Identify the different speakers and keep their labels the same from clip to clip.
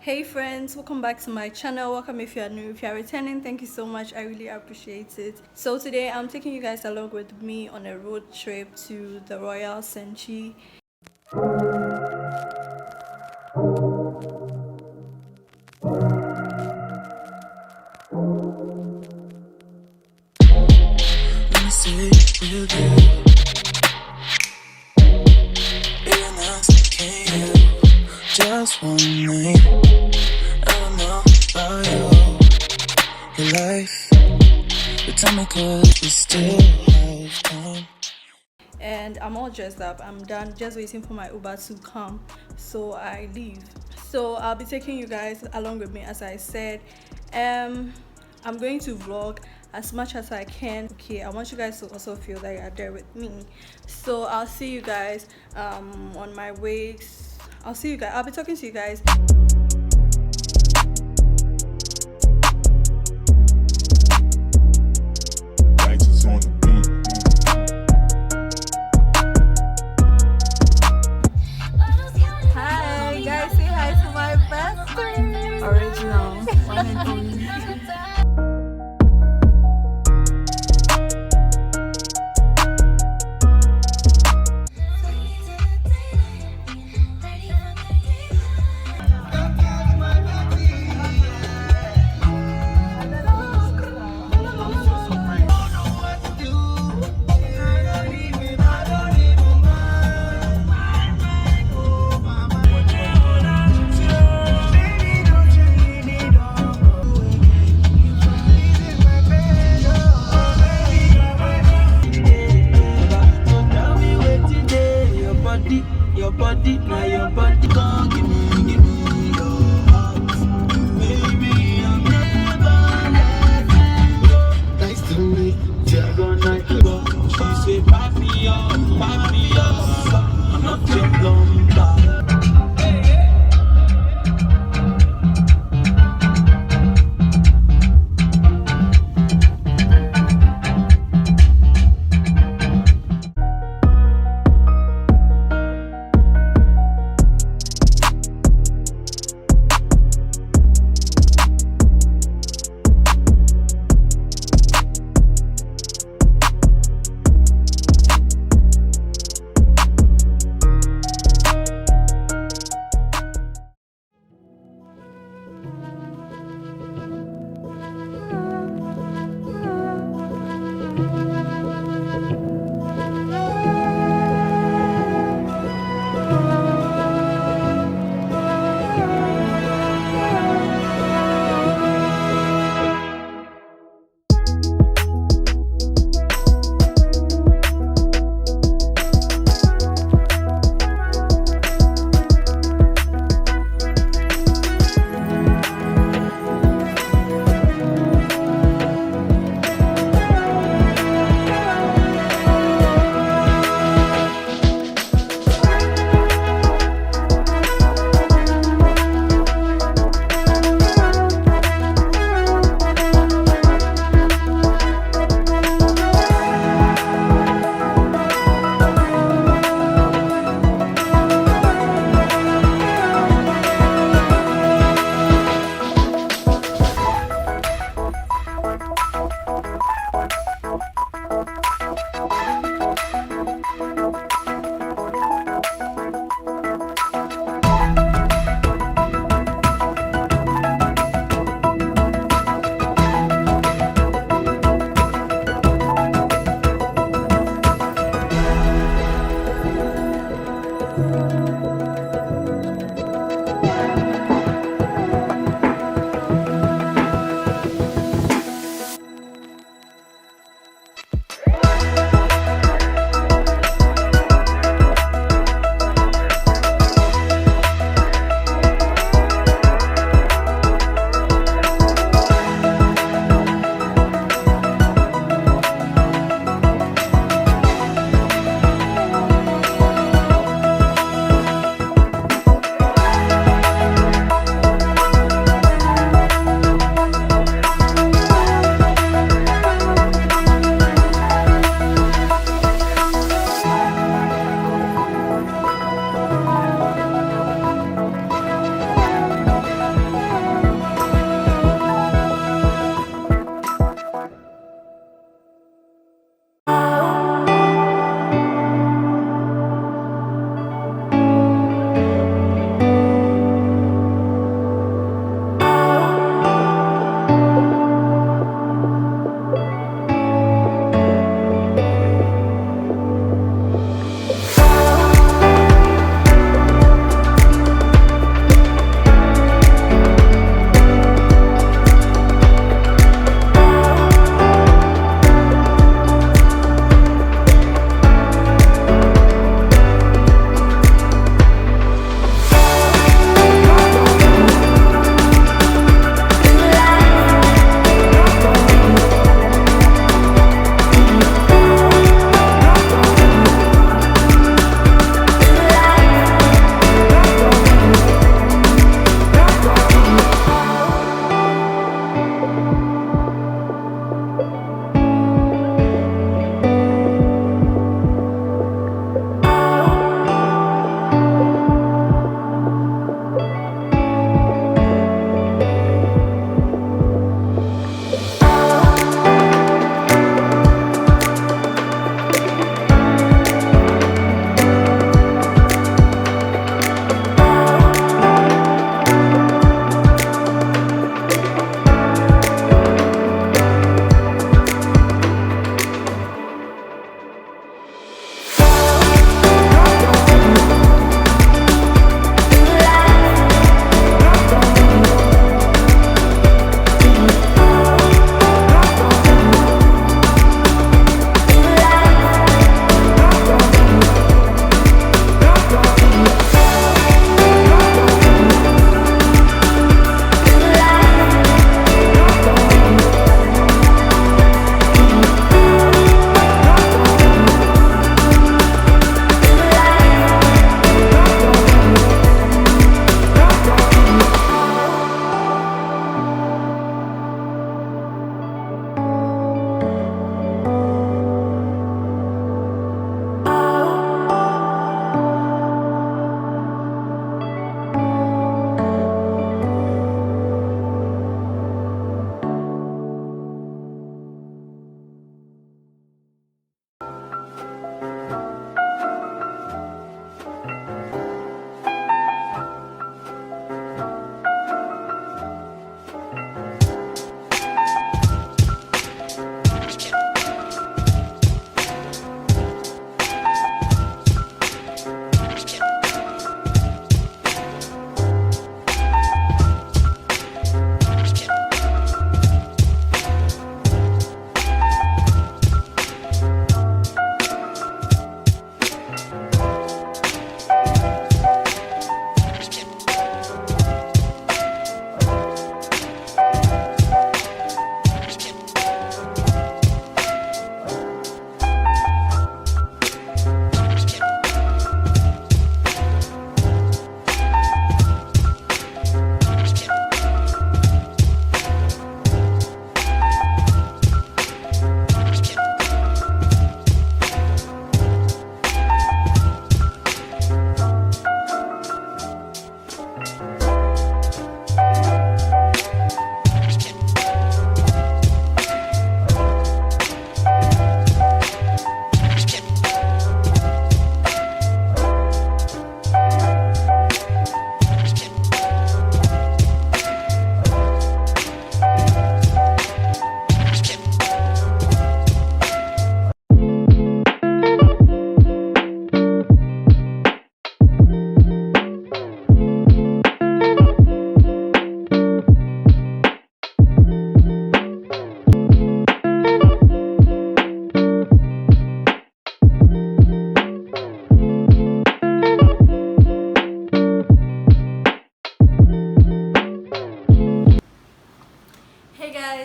Speaker 1: Hey friends, welcome back to my channel. Welcome if you are new. If you are returning, thank you so much. I really appreciate it. So today I'm taking you guys along with me on a road trip to the Royal Senchi.
Speaker 2: Let me say real good. Even us can't help just one night. I don't know about your life, but tell me could we still have time?
Speaker 1: And I'm all dressed up. I'm done, just waiting for my Uber to come so I leave. So I'll be taking you guys along with me. As I said, I'm going to vlog as much as I can. Okay, I want you guys to also feel that you're there with me. So I'll see you guys on my way. I'll be talking to you guys. Hi guys, say hi to my best friend.
Speaker 3: Original, one and only.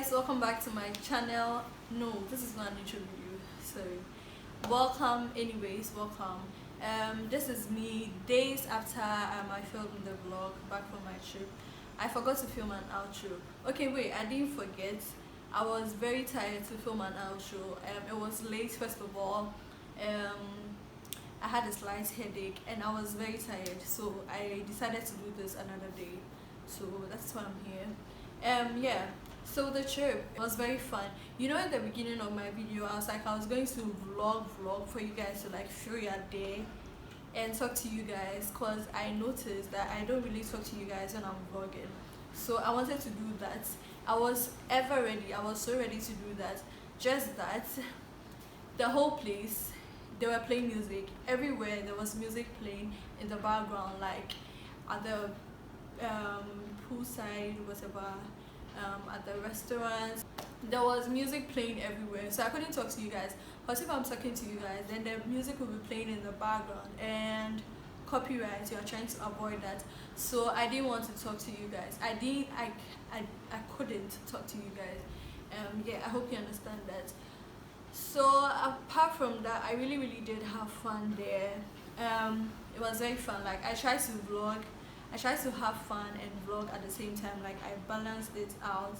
Speaker 1: guys, welcome back to my channel. No, this is not an intro video, sorry. Welcome anyways, welcome. This is me days after I filmed the vlog back from my trip. I forgot to film an outro. Okay, wait, I didn't forget. I was very tired to film an outro. It was late first of all. I had a slight headache and I was very tired, so I decided to do this another day. So that's why I'm here. Yeah, so the trip was very fun. You know, at the beginning of my video I was like I was going to vlog for you guys to like feel your day and talk to you guys, because I noticed that I don't really talk to you guys when I'm vlogging. So I wanted to do that. I was ever ready. I was so ready to do that. Just that the whole place, they were playing music everywhere. There was music playing in the background, like at the poolside, whatever, at the restaurants. There was music playing everywhere, so I couldn't talk to you guys. Because if I'm talking to you guys, then the music will be playing in the background and copyright. You are trying to avoid that, so I didn't want to talk to you guys. I couldn't talk to you guys. Yeah, I hope you understand that. So apart from that, I really did have fun there. It was very fun. Like I tried to vlog, I tried to have fun and vlog at the same time. Like I balanced it out,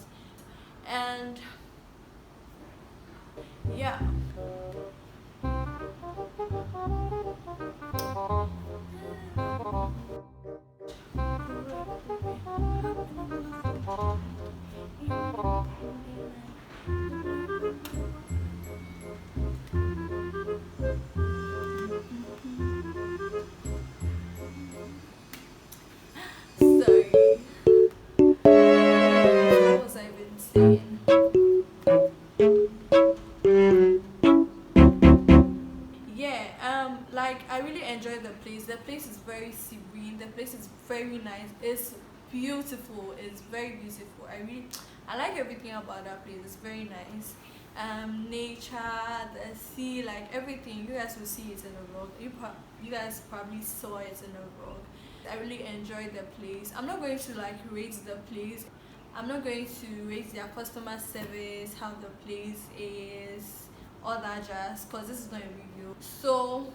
Speaker 1: and yeah. Sorry. What was I even saying? Yeah, like I really enjoyed the place. The place is very serene. The place is very nice. It's beautiful. It's very beautiful. I like everything about that place. It's very nice. Nature, the sea, like everything. You guys will see it in the vlog. You guys probably saw it in the vlog. I really enjoyed the place. I'm not going to like rate the place. I'm not going to rate their customer service, how the place is, all that jazz, because this is not a review. So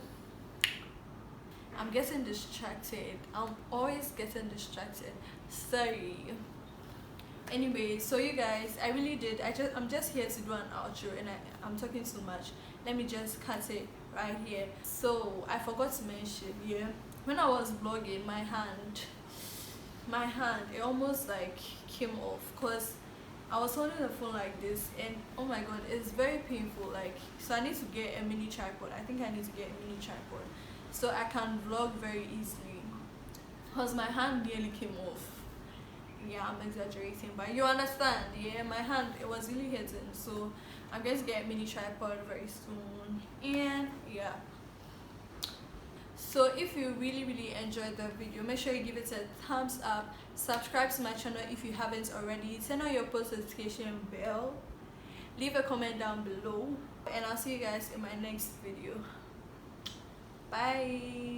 Speaker 1: I'm getting distracted. I'm always getting distracted. Sorry. Anyway, so you guys, I'm just here to do an outro, and I'm talking too much. Let me just cut it right here. So I forgot to mention, yeah, when I was vlogging, my hand, it almost like came off, because I was holding the phone like this, and oh my god, it's very painful. Like, so I need to get a mini tripod. I think I need to get a mini tripod so I can vlog very easily, because my hand nearly came off. Yeah, I'm exaggerating, but you understand. Yeah, my hand, it was really hurting, so I'm going to get a mini tripod very soon. And yeah, so if you really enjoyed the video, make sure you give it a thumbs up, subscribe to my channel if you haven't already, turn on your post notification bell, leave a comment down below, and I'll see you guys in my next video. Bye.